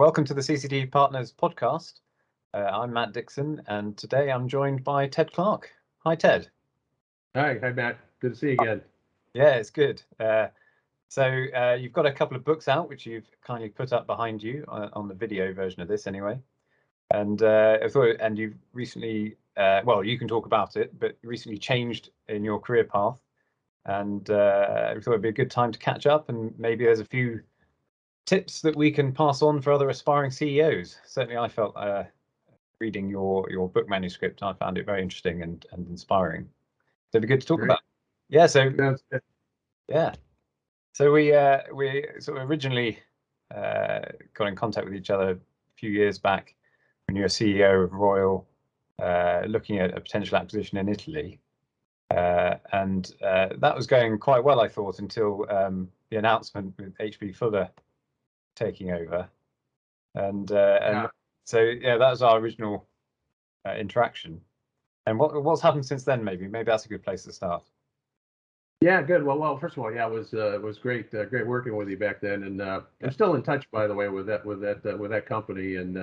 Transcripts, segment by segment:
welcome to the CCD Partners podcast. I'm Matt Dixon, and today I'm joined by Ted Clark. Hi, Ted. Hi, Matt. Good to see you again. Yeah, it's good. So you've got a couple of books out, which you've kindly put up behind you on the video version of this, anyway. And you've recently, you can talk about it, but you recently changed in your career path, and I thought it'd be a good time to catch up, and maybe there's a few tips that we can pass on for other aspiring CEOs. Certainly, I felt reading your book manuscript, I found it very interesting and inspiring. So it'd be good to talk about. Yeah. So yeah. So we sort of originally got in contact with each other a few years back when you were CEO of Royal, looking at a potential acquisition in Italy, and that was going quite well, I thought, until the announcement with H.B. Fuller taking over, and so yeah, that was our original interaction. And what's happened since then? Maybe that's a good place to start. Yeah, good. Well, first of all, yeah, it was great working with you back then, and I'm still in touch, by the way, with that company, and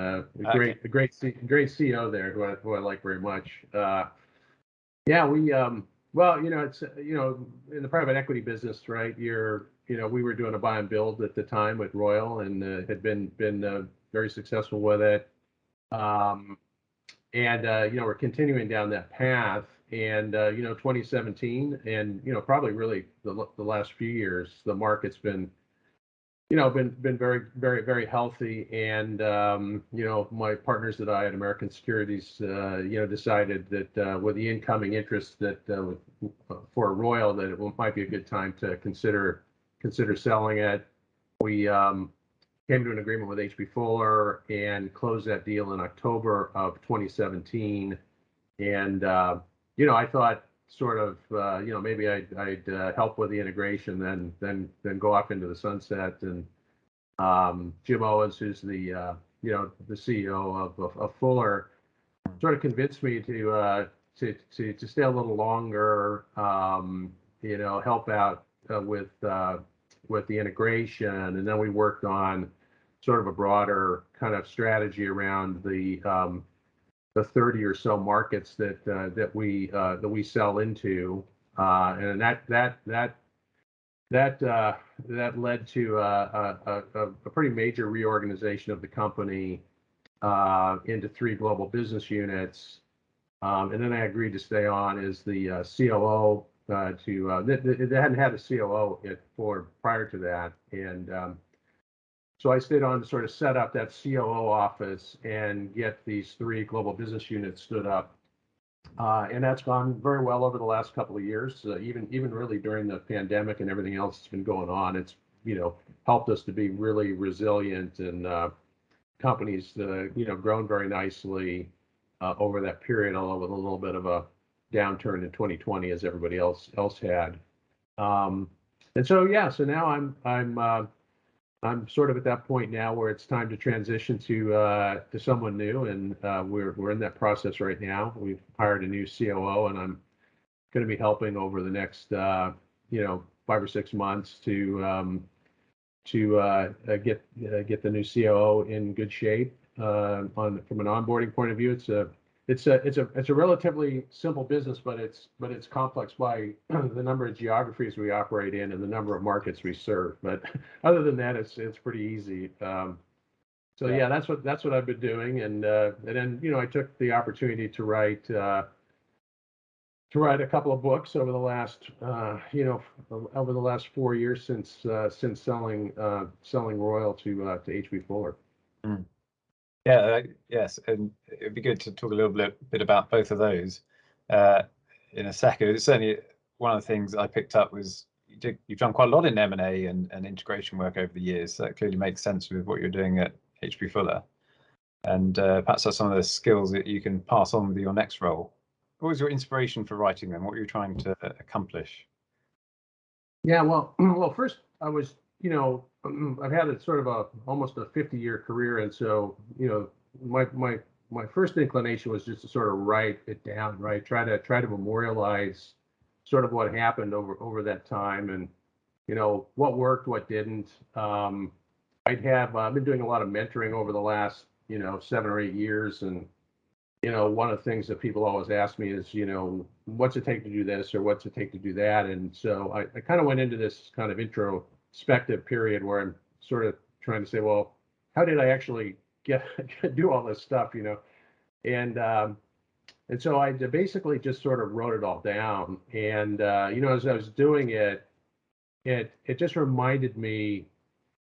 great CEO there who I like very much. Yeah, we well, it's in the private equity business, right? We were doing a buy and build at the time with Royal, and had been very successful with it. We're continuing down that path, and 2017, and probably really the last few years, the market's been very, very, very healthy, and my partners and I at American Securities decided that with the incoming interest that for Royal, that it might be a good time to consider selling it. We came to an agreement with H.B. Fuller and closed that deal in October of 2017. And I thought sort of maybe I'd help with the integration, then go off into the sunset. And Jim Owens, who's the CEO of Fuller, sort of convinced me to stay a little longer, help out with the integration, and then we worked on sort of a broader kind of strategy around the 30 or so markets that we sell into, and that led to a pretty major reorganization of the company into 3 global business units, and then I agreed to stay on as the COO. They hadn't had a COO prior to that, and so I stayed on to sort of set up that COO office and get these 3 global business units stood up. And that's gone very well over the last couple of years, even really during the pandemic and everything else that's been going on. It's helped us to be really resilient, and companies grown very nicely over that period, although with a little bit of a downturn in 2020 as everybody else had. And so now I'm sort of at that point now where it's time to transition to someone new, and we're in that process right now. We've hired a new COO, and I'm going to be helping over the next 5 or 6 months to get the new COO in good shape. From an onboarding point of view, it's a relatively simple business, but it's complex by the number of geographies we operate in and the number of markets we serve. But other than that, it's pretty easy. That's what I've been doing, and then I took the opportunity to write a couple of books over the last 4 years since selling Royal to H.B. Fuller. Mm. Yes, and it'd be good to talk a little bit about both of those in a second. It's certainly one of the things I picked up was you've done quite a lot in M&A and integration work over the years. So that clearly makes sense with what you're doing at H.B. Fuller, and perhaps that's some of the skills that you can pass on with your next role. What was your inspiration for writing them? What were you trying to accomplish? Yeah, well, first I was, I've had a sort of almost a 50-year career, and so my first inclination was just to sort of write it down, right? Try to memorialize sort of what happened over that time, and what worked, what didn't. I've been doing a lot of mentoring over the last, 7 or 8 years. And, one of the things that people always ask me is, what's it take to do this or what's it take to do that? And so I kind of went into this kind of introspective period where I'm sort of trying to say, well, how did I actually get do all this stuff, And and so I basically just sort of wrote it all down. And as I was doing it, it just reminded me,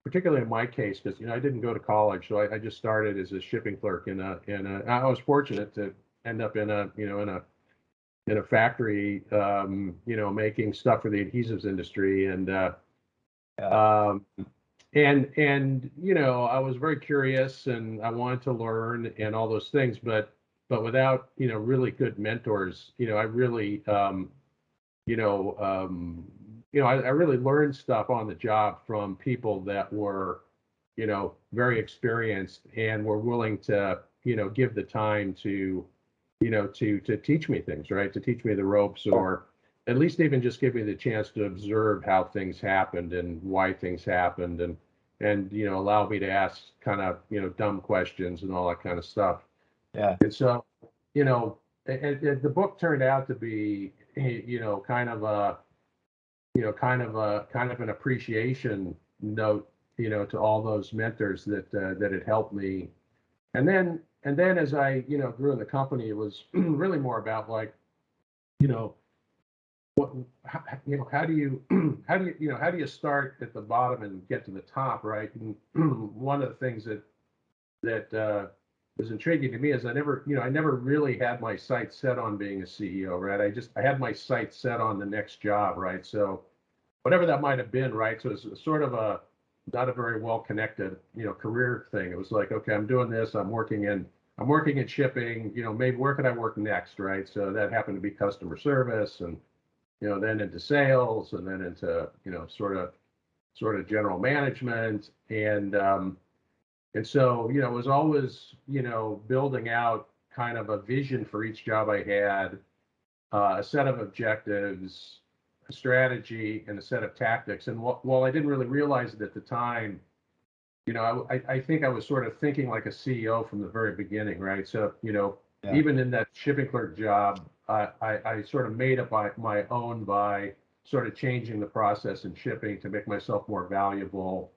particularly in my case, because I didn't go to college, so I just started as a shipping clerk I was fortunate to end up in a factory, making stuff for the adhesives industry. Yeah. Um, I was very curious and I wanted to learn and all those things, but without really good mentors, I really you know, I really learned stuff on the job from people that were, very experienced and were willing to, give the time to, to teach me things, right? To teach me the ropes, or at least even just give me the chance to observe how things happened and why things happened, and allow me to ask kind of, dumb questions and all that kind of stuff. Yeah. And so, the book turned out to be, kind of a, kind of an appreciation note, to all those mentors that had helped me. And then as I, grew in the company, it was really more about like, you know, what, how do you, how do you start at the bottom and get to the top, right? And one of the things that was intriguing to me is I never really had my sights set on being a CEO, right? I had my sights set on the next job, right? So whatever that might have been, right? So it's sort of a not a very well connected, career thing. It was like, okay, I'm doing this. I'm working in shipping. Maybe where could I work next, right? So that happened to be customer service, and then into sales, and then into sort of general management, and so it was always building out kind of a vision for each job I had, a set of objectives, a strategy, and a set of tactics. And while I didn't really realize it at the time, I think I was sort of thinking like a CEO from the very beginning, right? So, Yeah. even in that shipping clerk job, I sort of made up my own by sort of changing the process in shipping to make myself more valuable,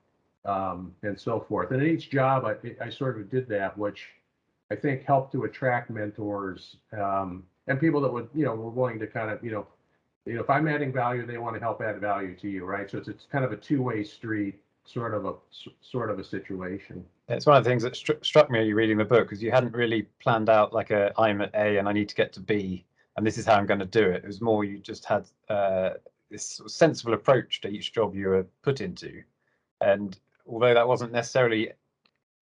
and so forth. And in each job, I sort of did that, which I think helped to attract mentors, and people that would, were willing to kind of, if I'm adding value, they want to help add value to you, right? So it's kind of a two-way street, sort of a situation. It's one of the things that struck me reading the book, because you hadn't really planned out like I'm at A and I need to get to B, and this is how I'm going to do it. It was more you just had this sort of sensible approach to each job you were put into, and although that wasn't necessarily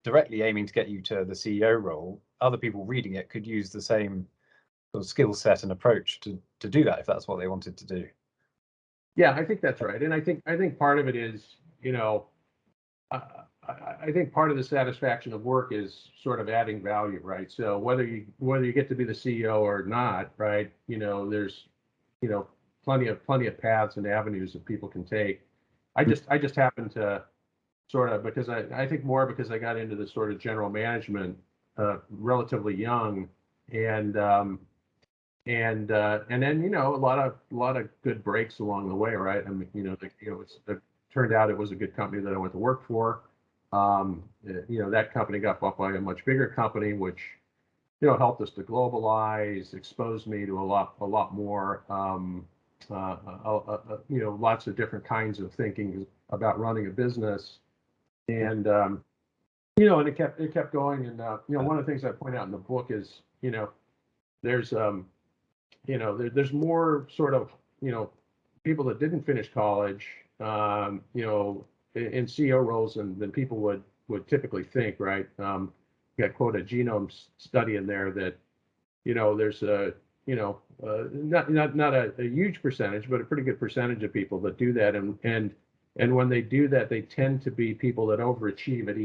directly aiming to get you to the CEO role, other people reading it could use the same sort of skill set and approach to do that if that's what they wanted to do. Yeah, I think that's right. And I think part of it is, I, I think part of the satisfaction of work is sort of adding value, right? So whether you get to be the CEO or not, right? There's you know plenty of paths and avenues that people can take. I just happen to sort of, because I think more because I got into the sort of general management relatively young, and and then a lot of good breaks along the way, right? I mean, it turned out it was a good company that I went to work for. That company got bought by a much bigger company, which helped us to globalize, exposed me to a lot more, lots of different kinds of thinking about running a business, and and it kept going. And one of the things I point out in the book is there's there's more sort of people that didn't finish college, in CEO roles than people would typically think, right? Got quote a genome study in there that there's a not a huge percentage, but a pretty good percentage of people that do that, and when they do that, they tend to be people that overachieve at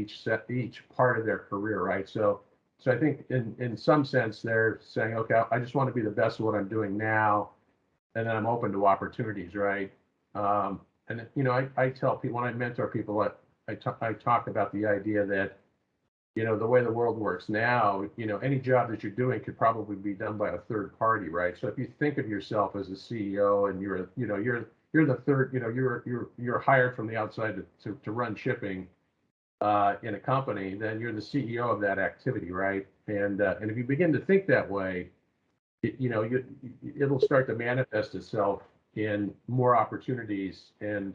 each part of their career, right? So I think in some sense they're saying, okay, I just want to be the best of what I'm doing now, and then I'm open to opportunities, right? And I tell people when I mentor people, I talk about the idea that, the way the world works now, any job that you're doing could probably be done by a third party, right? So if you think of yourself as a CEO and you're the third, you're hired from the outside to run shipping in a company, then you're the CEO of that activity, right? And if you begin to think that way, it'll start to manifest itself in more opportunities, and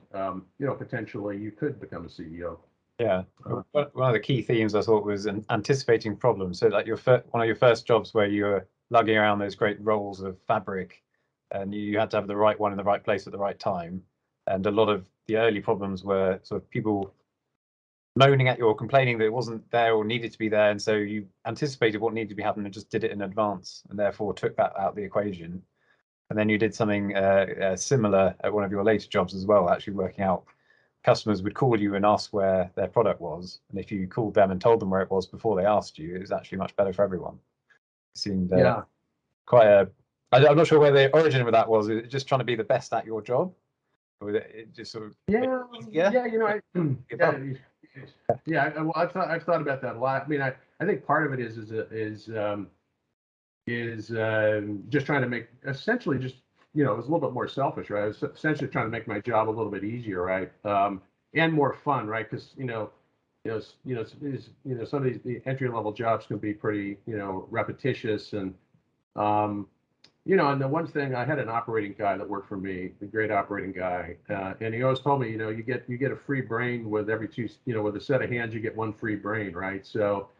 potentially you could become a CEO. Yeah, one of the key themes I thought was anticipating problems. So like one of your first jobs where you were lugging around those great rolls of fabric, and you had to have the right one in the right place at the right time. And a lot of the early problems were sort of people moaning at you or complaining that it wasn't there or needed to be there, and so you anticipated what needed to be happening and just did it in advance, and therefore took that out of the equation. And then you did something similar at one of your later jobs as well, actually working out. Customers would call you and ask where their product was, and if you called them and told them where it was before they asked you, it was actually much better for everyone. It seemed quite a. I'm not sure where the origin of that was. Was it just trying to be the best at your job, or was it just sort of Well, I've thought about that a lot. I mean, I think part of it is just trying to make, essentially just, it was a little bit more selfish, right? I was essentially trying to make my job a little bit easier, right? And more fun, right? Because some of these entry level jobs can be pretty repetitious, and and the one thing, I had an operating guy that worked for me, a great operating guy, and he always told me, you get a free brain with every two, with a set of hands, you get one free brain, right? So,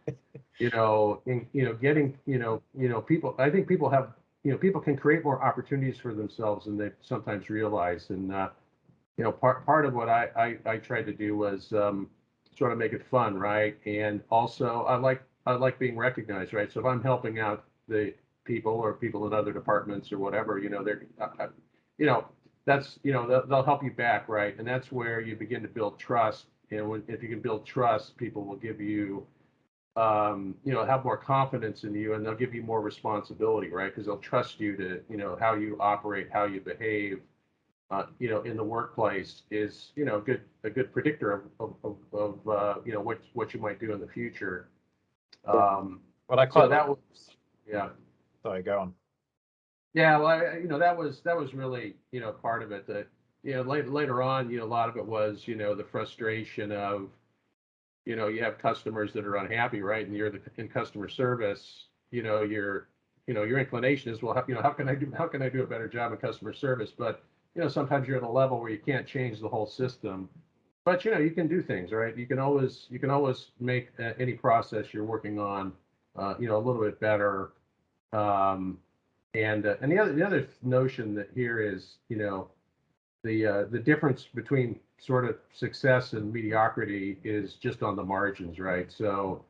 getting, people, I think people have, people can create more opportunities for themselves than they sometimes realize. And, part of what I tried to do was sort of make it fun, right? And also I like being recognized, right? So if I'm helping out the people or people in other departments or whatever, they're, that's, they'll help you back, right? And that's where you begin to build trust. And if you can build trust, people will give you, have more confidence in you, and they'll give you more responsibility, right? Because they'll trust you to, how you operate, how you behave, in the workplace is, a good predictor of what you might do in the future. What I quite that was, yeah. Sorry, go on. Yeah, well, that was really, part of it. That, later on, a lot of it was, the frustration of, you have customers that are unhappy, right? And you're in customer service, your inclination is, well, how can I do a better job in customer service? But, sometimes you're at a level where you can't change the whole system, but, you can do things, right? You can always make any process you're working on, a little bit better. And the other notion that here is, the difference between sort of success and mediocrity is just on the margins, right? So,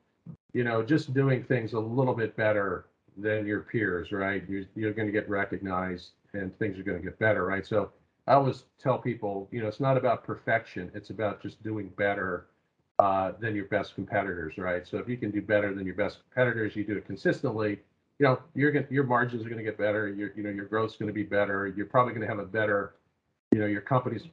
just doing things a little bit better than your peers, right? You're going to get recognized, and things are going to get better, right? So I always tell people, it's not about perfection. It's about just doing better than your best competitors, right? So if you can do better than your best competitors, you do it consistently, your margins are going to get better. Your growth's going to be better. You're probably going to have a better, your company's,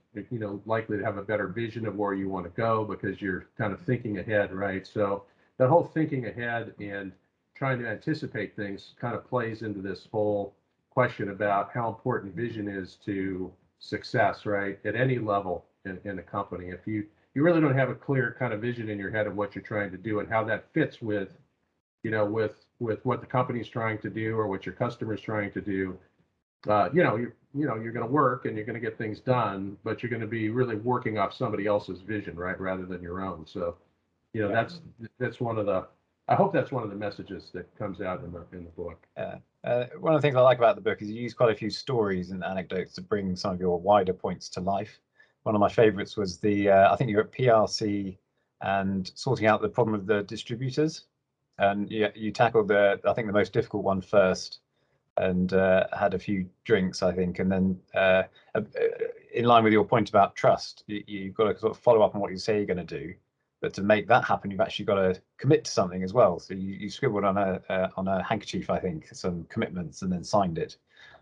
likely to have a better vision of where you want to go because you're kind of thinking ahead, right? So that whole thinking ahead and trying to anticipate things kind of plays into this whole question about how important vision is to success, right? At any level in a company. If you really don't have a clear kind of vision in your head of what you're trying to do and how that fits with, with what the company's trying to do or what your customer's trying to do, you're going to work and you're going to get things done, but you're going to be really working off somebody else's vision, right, rather than your own. So, that's one of the. I hope that's one of the messages that comes out in the book. One of the things I like about the book is you use quite a few stories and anecdotes to bring some of your wider points to life. One of my favorites was I think you were at PRC and sorting out the problem of the distributors, and you tackled I think the most difficult one first, and had a few drinks, I think, and then in line with your point about trust, you've got to sort of follow up on what you say you're going to do, but to make that happen, you've actually got to commit to something as well. So you scribbled on a handkerchief, I think, some commitments, and then signed it.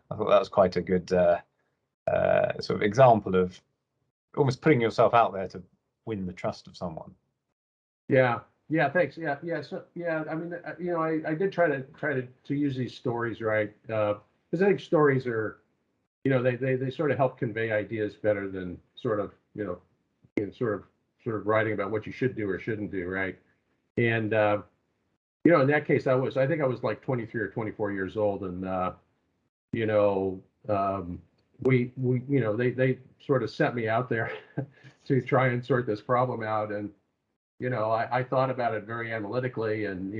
I thought that was quite a good sort of example of almost putting yourself out there to win the trust of someone. Yeah. Yeah. Thanks. Yeah. Yeah. So yeah. I mean, I did try to use these stories, right? Because I think stories are, they sort of help convey ideas better than sort of, sort of writing about what you should do or shouldn't do, right? And in that case, I think I was like 23 or 24 years old, and you know, they sort of set me out there to try and sort this problem out, and I thought about it very analytically, and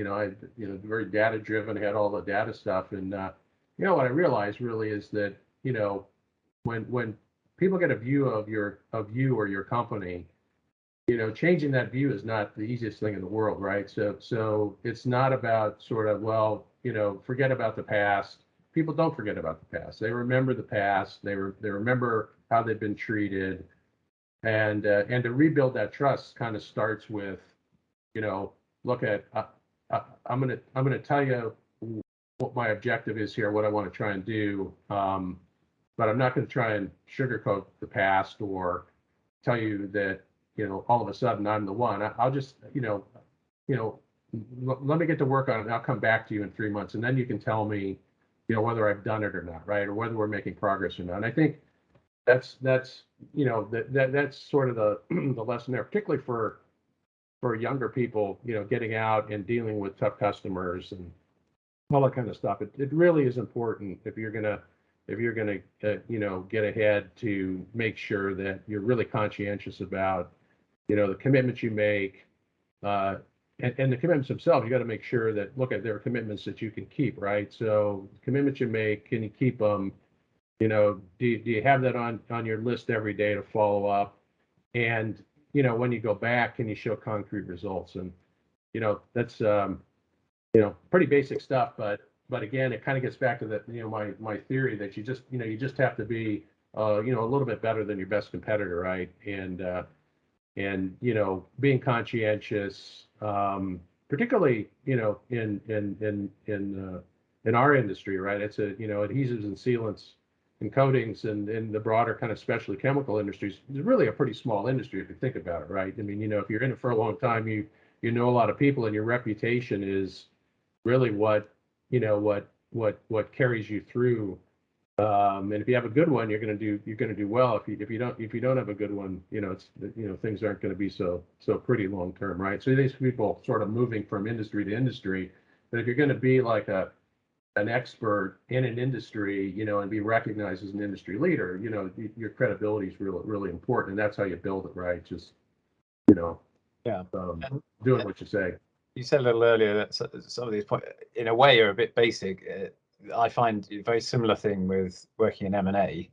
very data driven, had all the data stuff, and what I realized really is that when people get a view of you or your company, changing that view is not the easiest thing in the world, right? So it's not about sort of, well, forget about the past. People don't forget about the past. They remember the past. They remember how they've been treated, and to rebuild that trust kind of starts with, look at, I'm gonna tell you what my objective is here, what I want to try and do, but I'm not going to try and sugarcoat the past or tell you that all of a sudden I'm the one. I'll just let me get to work on it, and I'll come back to you in 3 months, and then you can tell me whether I've done it or not, right, or whether we're making progress or not. And I think that's that's sort of the the lesson there, particularly for younger people, getting out and dealing with tough customers and all that kind of stuff. It really is important if you're gonna get ahead, to make sure that you're really conscientious about the commitments you make, and the commitments themselves. You got to make sure that, look at, there are commitments that you can keep, right? So commitments you make, can you keep them? Do you have that on your list every day to follow up? And when you go back, can you show concrete results? And that's pretty basic stuff, but again, it kind of gets back to that, my theory that you just have to be a little bit better than your best competitor, right? And being conscientious, particularly in our industry, right? It's adhesives and sealants and coatings, and in the broader kind of specialty chemical industries, it's really a pretty small industry if you think about it, right? I mean, if you're in it for a long time, you know a lot of people, and your reputation is really what carries you through. And if you have a good one, you're going to do well. If you don't have a good one, things aren't going to be so pretty long term, right? So these people sort of moving from industry to industry. But if you're going to be like an expert in an industry, and be recognized as an industry leader, your credibility is really important, and that's how you build it, right? Just Yeah. Doing what you say. You said a little earlier that some of these points, in a way, are a bit basic. I find a very similar thing with working in M&A.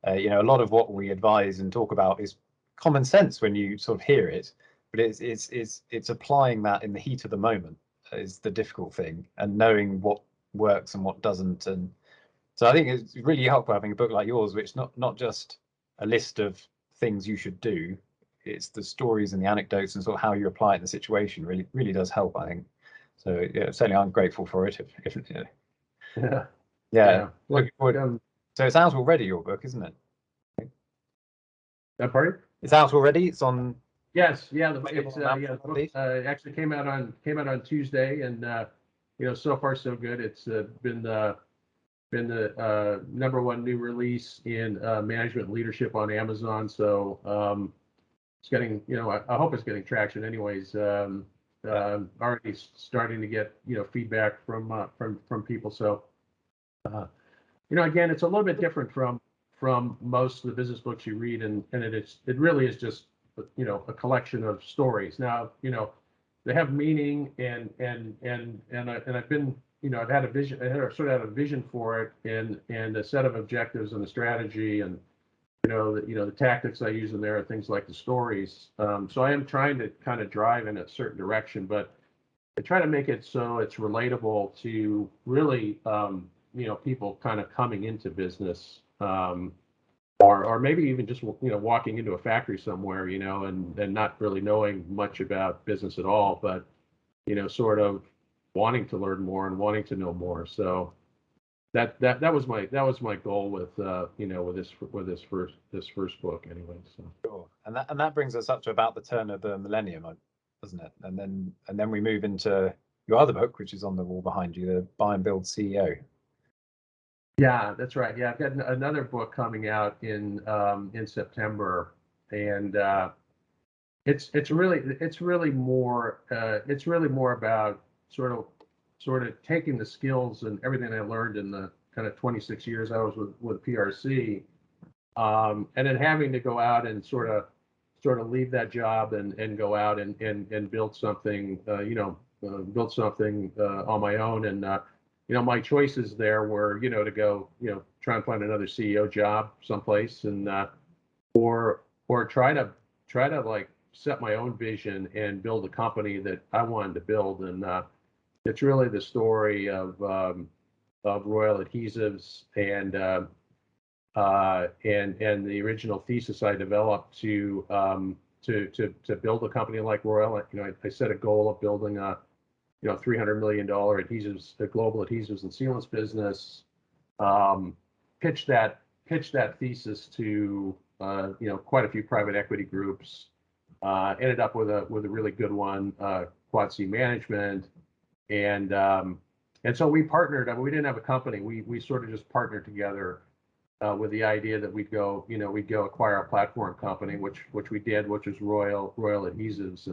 A lot of what we advise and talk about is common sense when you sort of hear it, but it's applying that in the heat of the moment is the difficult thing, and knowing what works and what doesn't. And so I think it's really helpful having a book like yours, which not just a list of things you should do. It's the stories and the anecdotes and sort of how you apply it in the situation really does help, I think. So yeah, certainly I'm grateful for it. Yeah. Yeah. Looking forward. So it's out already, your book, isn't it? Pardon? It's out already. It's on. Yes. Yeah. The book actually came out on Tuesday, and so far so good. It's been the #1 new release in management leadership on Amazon. So it's getting, I hope it's getting traction. Anyways, already starting to get feedback from people. So again, it's a little bit different from most of the business books you read, and it really is just a collection of stories. Now they have meaning, and I've been I've had a vision. I sort of had a vision for it, and a set of objectives and a strategy, and the tactics I use in there are things like the stories. So I am trying to kind of drive in a certain direction, but I try to make it so it's relatable to really people kind of coming into business, or maybe even just walking into a factory somewhere, and not really knowing much about business at all, but sort of wanting to learn more and wanting to know more. So that was my goal with with this first book anyway. So Sure. And that brings us up to about the turn of the millennium, doesn't it? And then we move into your other book, which is on the wall behind you, the Buy and Build CEO. yeah, that's right. Yeah, I've got another book coming out in September, and it's really more about sort of taking the skills and everything I learned in the kind of 26 years I was with PRC, and then having to go out and sort of leave that job and go out and build something, on my own. And my choices there were, to go, try and find another CEO job someplace, and or try to like set my own vision and build a company that I wanted to build. And it's really the story of Royal Adhesives and the original thesis I developed to build a company like Royal. I set a goal of building a $300 million a global adhesives and sealants business. Pitched that thesis to quite a few private equity groups. Ended up with a really good one, Quad C Management, and so we partnered. I mean, we didn't have a company. We sort of just partnered together with the idea that we'd go acquire a platform company, which we did, which was Royal Adhesives,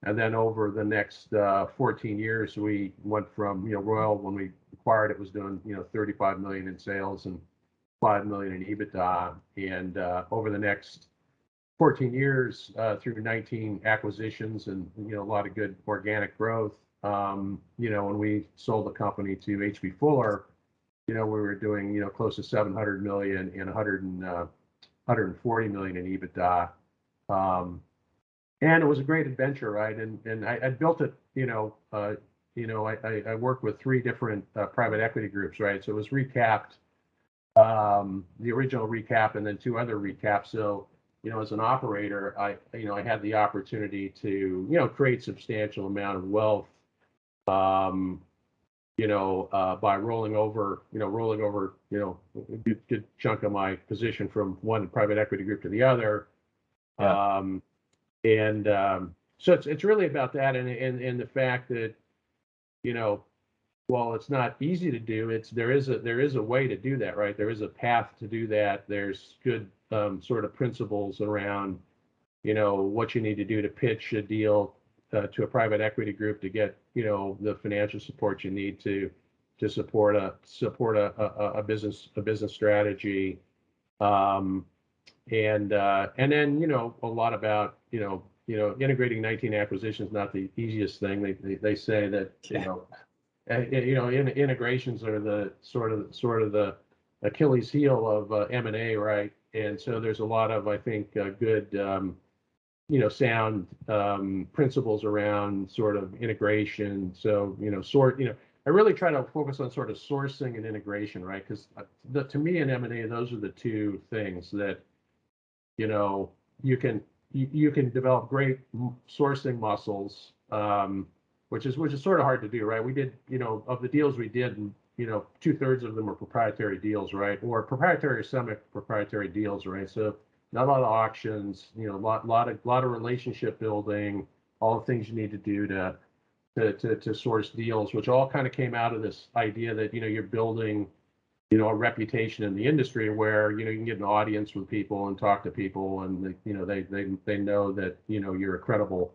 and then over the next 14 years, we went from Royal, when we acquired it, was doing 35 million in sales and 5 million in EBITDA, and over the next 14 years, through 19 acquisitions and a lot of good organic growth, when we sold the company to H.B. Fuller, we were doing close to 700 million and 140 million in EBITDA, and it was a great adventure, right? And I built it, I worked with 3 different private equity groups, right? So it was recapped, the original recap, and then 2 other recaps. So as an operator, I had the opportunity to create substantial amount of wealth, by rolling over a good chunk of my position from one private equity group to the other. Yeah. So it's really about that, and the fact that, while it's not easy to do, there is a way to do that, right? There is a path to do that. There's good sort of principles around, what you need to do to pitch a deal to a private equity group to get the financial support you need to support a business strategy, and then a lot about integrating 19 acquisitions, not the easiest thing. They say that integrations are the sort of the Achilles heel of M&A, right? And so there's a lot of, I think, good sound principles around sort of integration. So I really try to focus on sort of sourcing and integration, right? Because to me in M&A, those are the 2 things that you can develop great sourcing muscles, which is sort of hard to do, right? We did, of the deals we did, 2/3 of them were proprietary deals, right? Or proprietary or semi-proprietary deals, right? So not a lot of auctions, a lot of relationship building, all the things you need to do to source deals, which all kind of came out of this idea that you're building a reputation in the industry where you can get an audience with people and talk to people, and they know that you're a credible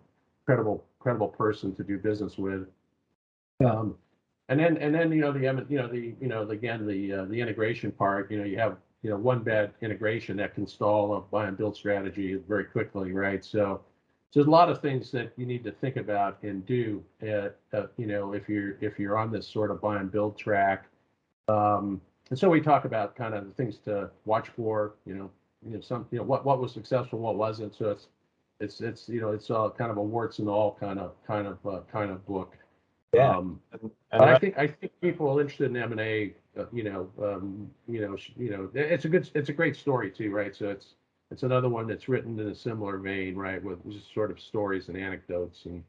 person to do business with. And then the integration part, you have one bad integration that can stall a buy and build strategy very quickly, right? So there's a lot of things that you need to think about and do, if you're on this sort of buy and build track. And so we talk about kind of the things to watch for, what was successful, what wasn't. So it's all kind of a warts and all kind of book. Yeah. But I think people interested in M&A, it's a great story too, right? So it's another one that's written in a similar vein, right, with just sort of stories and anecdotes and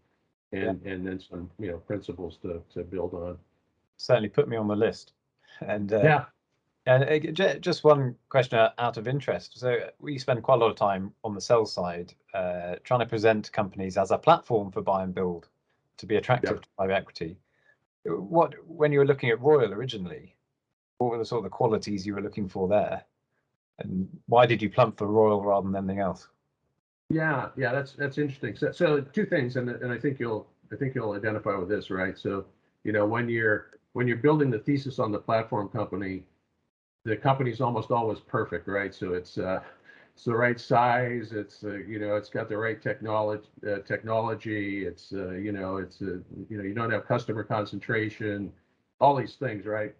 then some principles to build on. Certainly put me on the list. And Yeah. just one question out of interest. So we spend quite a lot of time on the sell side trying to present companies as a platform for buy and build to be attractive Yep. to private equity. When you were looking at Royal originally, what were the sort of the qualities you were looking for there? And why did you plump for Royal rather than anything else? Yeah, that's interesting. So two things, and I think you'll identify with this, right? So, when you're building the thesis on the platform company, the company's almost always perfect, right? So it's the right size, it's got the right technology, you don't have customer concentration, all these things, right?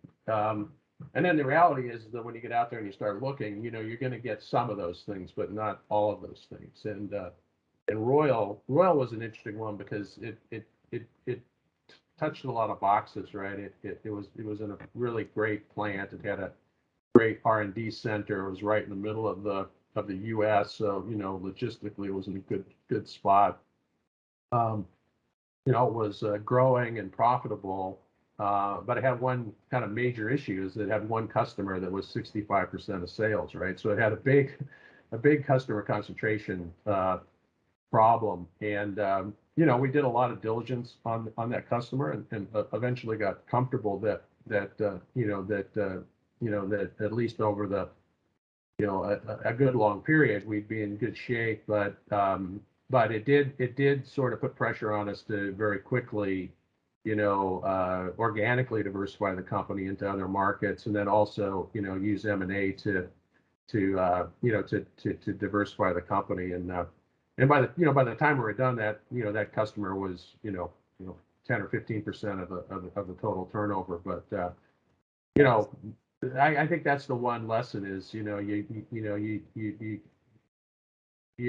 And then the reality is that when you get out there and you start looking, you're going to get some of those things, but not all of those things. And Royal was an interesting one because it touched a lot of boxes, right? It was in a really great plant. It had a great R&D center. It was right in the middle of the U.S., so logistically it was in a good spot. It was growing and profitable, but it had one kind of major issue is it had one customer that was 65% of sales, right? So it had a big customer concentration problem, and we did a lot of diligence on that customer, and eventually got comfortable that at least over the a good long period we'd be in good shape, but it did sort of put pressure on us to very quickly organically diversify the company into other markets, and then also use M&A to diversify the company. And by the time we were done, that customer was 10 or 15% of the total turnover. But I think that's the one lesson is you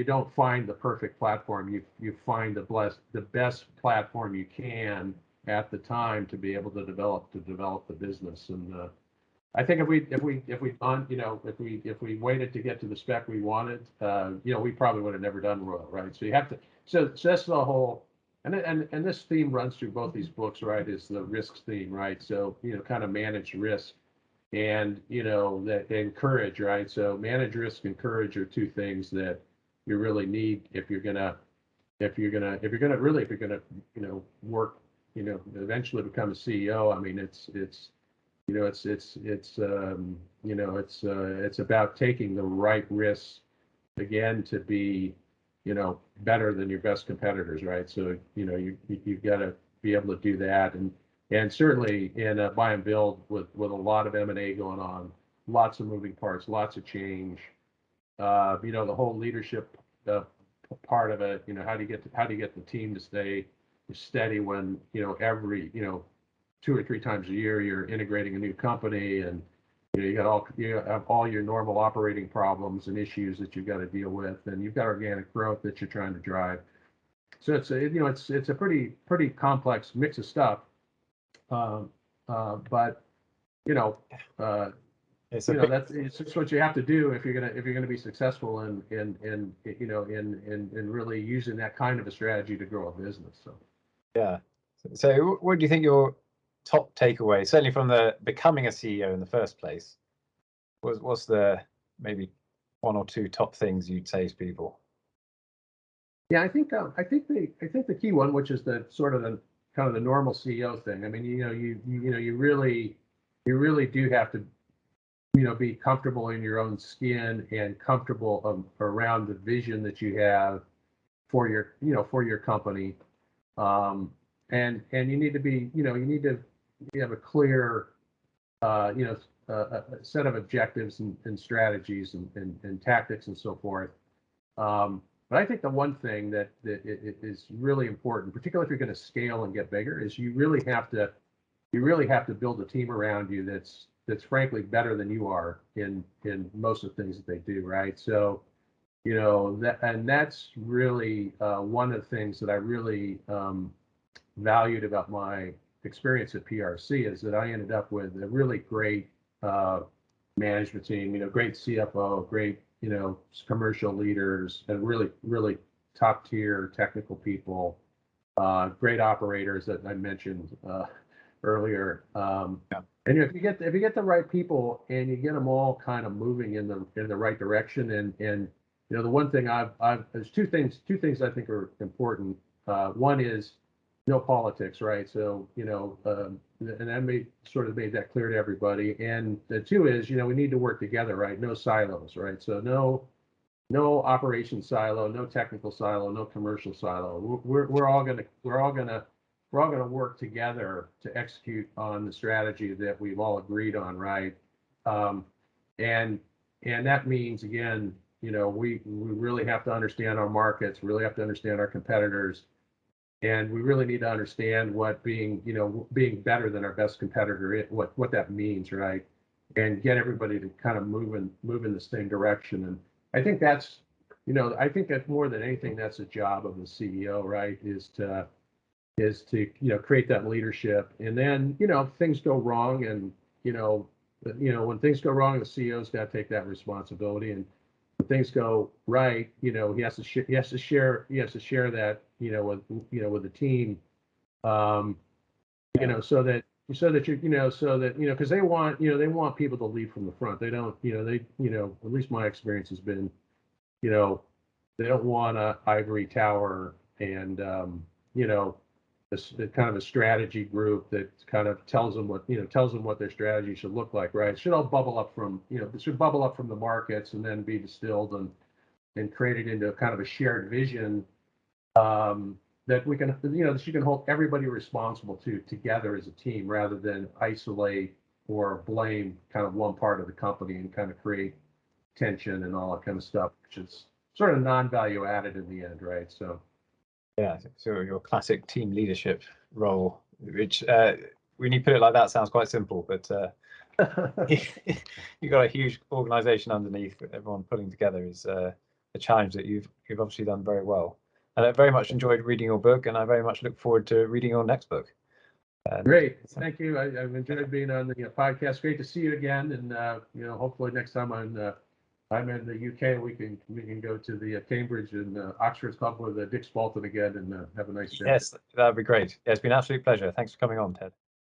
don't find the perfect platform. You find the best platform you can at the time to be able to develop the business. And I think if we waited to get to the spec we wanted, we probably would have never done Royal, right? So you have to. So that's the whole. And this theme runs through both these books, right? Is the risks theme, right? So kind of manage risk, and that encourage, right? So manage risk and courage are two things that you really need if you're gonna work, eventually become a CEO. I mean, it's about taking the right risks, again, to be better than your best competitors, right? So you've got to be able to do that, and certainly in a buy and build with a lot of M&A going on, lots of moving parts, lots of change. The whole leadership part of it. How do you get the team to stay steady when every 2 or 3 times a year you're integrating a new company, and you have all your normal operating problems and issues that you've got to deal with, and you've got organic growth that you're trying to drive. So it's a pretty complex mix of stuff. But it's just what you have to do if you're gonna be successful in really using that kind of a strategy to grow a business. So yeah. So what do you think your top takeaway, certainly from the becoming a CEO in the first place, what's the maybe 1 or 2 top things you'd say to people? yeah, I think the key one, which is the sort of the kind of the normal CEO thing. I mean, you really do have to be comfortable in your own skin and comfortable around the vision that you have for your company, and you need to be you have a clear a set of objectives and strategies and tactics and so forth. But I think the one thing that is really important, particularly if you're going to scale and get bigger, is you really have to build a team around you that's frankly better than you are in most of the things that they do, right? So that's really one of the things that I really valued about my experience at PRC, is that I ended up with a really great management team, great CFO, great commercial leaders, and really top tier technical people, great operators that I mentioned earlier. And if you get the right people and you get them all kind of moving in the right direction, and the one thing there's two things I think are important. One is no politics, right? So and I made that clear to everybody. And the two is we need to work together, right? No silos, right? So no operation silo, no technical silo, no commercial silo. We're all gonna work together to execute on the strategy that we've all agreed on, right? Um, and that means again, we really have to understand our markets, really have to understand our competitors, and we really need to understand what being better than our best competitor what that means, right? And get everybody to kind of move in the same direction. And I think that's more than anything, that's a job of the CEO, right? Is to create that leadership. And then if things go wrong, and when things go wrong, the CEO's got to take that responsibility. And when things go right, he has to share that with the team. um so that because they want people to lead from the front. They don't at least my experience has been, you know they don't want a ivory tower, and this kind of a strategy group that kind of tells them what their strategy should look like, right? It should all bubble up from it should bubble up from the markets and then be distilled and created into kind of a shared vision, that we can that you can hold everybody responsible to together as a team, rather than isolate or blame kind of one part of the company and kind of create tension and all that kind of stuff, which is sort of non-value added in the end, right? So Yeah, so your classic team leadership role, which when you put it like that, sounds quite simple, but you've got a huge organization underneath. Everyone pulling together is a challenge that you've obviously done very well. And I very much enjoyed reading your book, and I very much look forward to reading your next book. And great, thank you. I've enjoyed being on the podcast. Great to see you again, and hopefully next time I'm in the UK, we can go to the Cambridge and Oxford Club with Dick Spalton again, and have a nice day. yes, that would be great. Yeah, it's been an absolute pleasure. Thanks for coming on, Ted.